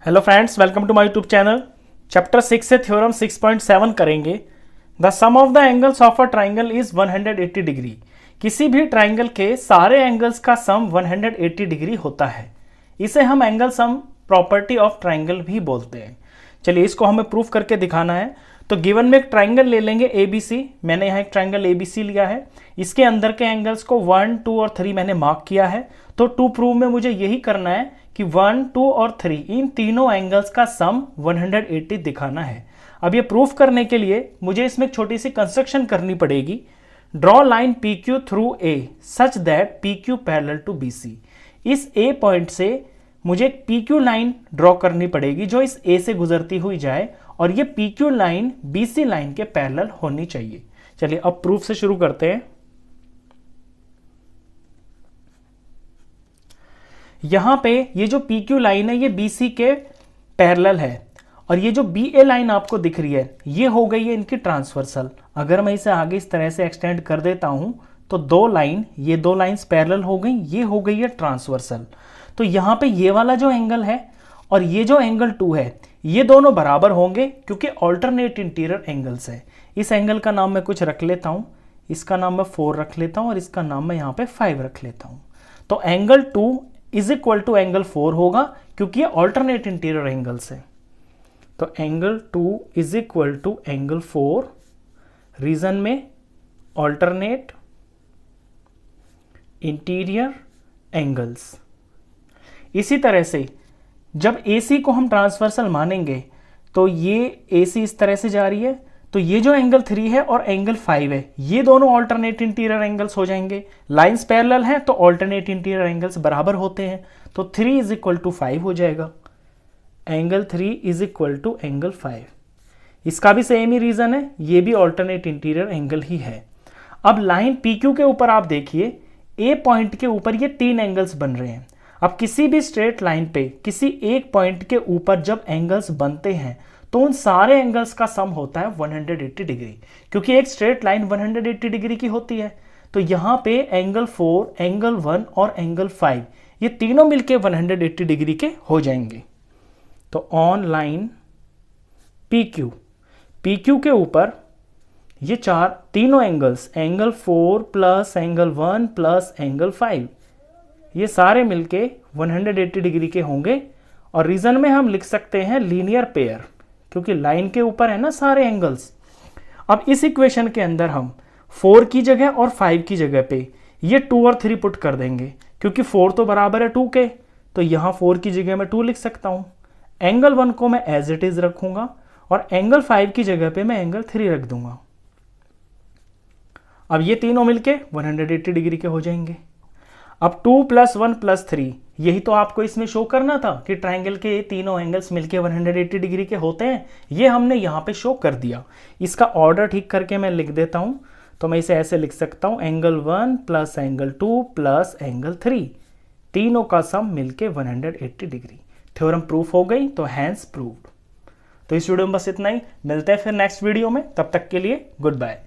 Hello friends, welcome to my YouTube channel. Chapter 6 से theorem 6.7 करेंगे। The sum of the angles of a triangle is 180 degree. किसी भी triangle के सारे angles का सम 180 डिग्री होता है। इसे हम angle sum property of triangle भी बोलते हैं। चलिए इसको हमें प्रूफ करके दिखाना है। तो गिवन में एक ट्राइंगल ले लेंगे ABC। मैंने यहाँ एक ट्राइंगल ABC लिया है। इसके अंदर के एंगल्स को 1, 2 और 3 मैंने मार्क किया है। तो टू प्रूव में मुझे यही करना है कि 1, 2 और 3 इन तीनों एंगल्स का सम 180 दिखाना है। अब ये प्रूफ करने के लिए मुझे इसमें एक छोटी सी कंस्ट्रक्शन करनी पड़ेगी। Draw line PQ through A such that PQ parallel to BC। इस A पॉइंट से मुझे एक PQ लाइन ड्रॉ करनी पड़ेगी जो इस A से गुजरती हुई जाए और ये PQ लाइन BC लाइन के पैरेलल होनी चाहिए। चलिए अब प्रूफ से शुरू करते हैं। यहां पे ये जो PQ लाइन है ये BC के पैरेलल है और ये जो BA लाइन आपको दिख रही है ये हो गई है इनकी ट्रांसवर्सल। अगर मैं इसे आगे इस तरह से एक्सटेंड कर देता हूं तो ये दो लाइंस पैरेलल हो गई, ये हो गई है ट्रांसवर्सल। तो यहां पे ये वाला जो एंगल है और ये जो एंगल 2 है ये दोनों बराबर होंगे क्योंकि ऑल्टरनेट इंटीरियर एंगल्स है। इस एंगल का नाम मैं कुछ रख लेता हूं, इसका नाम मैं 4 रख लेता हूं और इसका नाम मैं यहां पे 5 रख लेता हूं। तो angle 2 is equal to angle 4 होगा क्योंकि ये ऑल्टरनेट इंटीरियर एंगल्स है। तो angle 2 is equal to angle 4, reason में ऑल्टरनेट इंटीरियर एंगल्स। इसी तरह से जब AC को हम ट्रांसवर्सल मानेंगे तो ये AC इस तरह से जा रही है, तो ये जो एंगल 3 है और एंगल 5 है ये दोनों ऑल्टरनेट इंटीरियर एंगल्स हो जाएंगे। लाइंस पैरेलल हैं तो ऑल्टरनेट इंटीरियर एंगल्स बराबर होते हैं। तो 3 इज इक्वल टू 5 हो जाएगा। Angle 3 is equal to angle 5। इसका भी सेम ही रीजन है, ये भी ऑल्टरनेट इंटीरियर एंगल ही है। अब लाइन PQ के ऊपर आप देखिए A पॉइंट के ऊपर ये 3 एंगल्स बन रहे हैं। अब किसी भी स्ट्रेट लाइन पे किसी एक पॉइंट के ऊपर जब एंगल्स बनते हैं तो उन सारे एंगल्स का सम होता है 180 डिग्री, क्योंकि एक स्ट्रेट लाइन 180 डिग्री की होती है। तो यहां पे एंगल 4, एंगल 1 और एंगल 5 ये तीनों मिलके 180 डिग्री के हो जाएंगे। तो ऑन लाइन PQ के ऊपर ये तीनों angles, angle 4 plus angle 1 plus angle 5 ये सारे मिलके 180 डिग्री के होंगे। और रीजन में हम लिख सकते हैं लीनियर पेयर, क्योंकि लाइन के ऊपर है ना सारे एंगल्स। अब इस इक्वेशन के अंदर हम 4 की जगह और 5 की जगह पे ये 2 और 3 पुट कर देंगे, क्योंकि 4 तो बराबर है 2 के, तो यहां 4 की जगह मैं 2 लिख सकता हूं। एंगल 1 को मैं एज इट इज रखूंगा और एंगल 5 की जगह पे मैं एंगल 3 रख दूंगा। अब ये तीनों मिलके 180 डिग्री के हो जाएंगे। अब 2 + 1 + 3 यही तो आपको इसमें शो करना था कि ट्राइंगल के तीनों एंगल्स मिलके 180 डिग्री के होते हैं। ये हमने यहाँ पे शो कर दिया। इसका ऑर्डर ठीक करके मैं लिख देता हूँ। तो मैं इसे ऐसे लिख सकता हूँ, angle 1 plus angle 2 plus angle 3 तीनों का सम मिलके 180 डिग्री। थ्योरम प्रूफ हो गई, तो हैंस प्रूव्ड। तो इस वीडियो में बस इतना ही। मिलते हैं फिर नेक्स्ट वीडियो में, तब तक के लिए गुड बाय।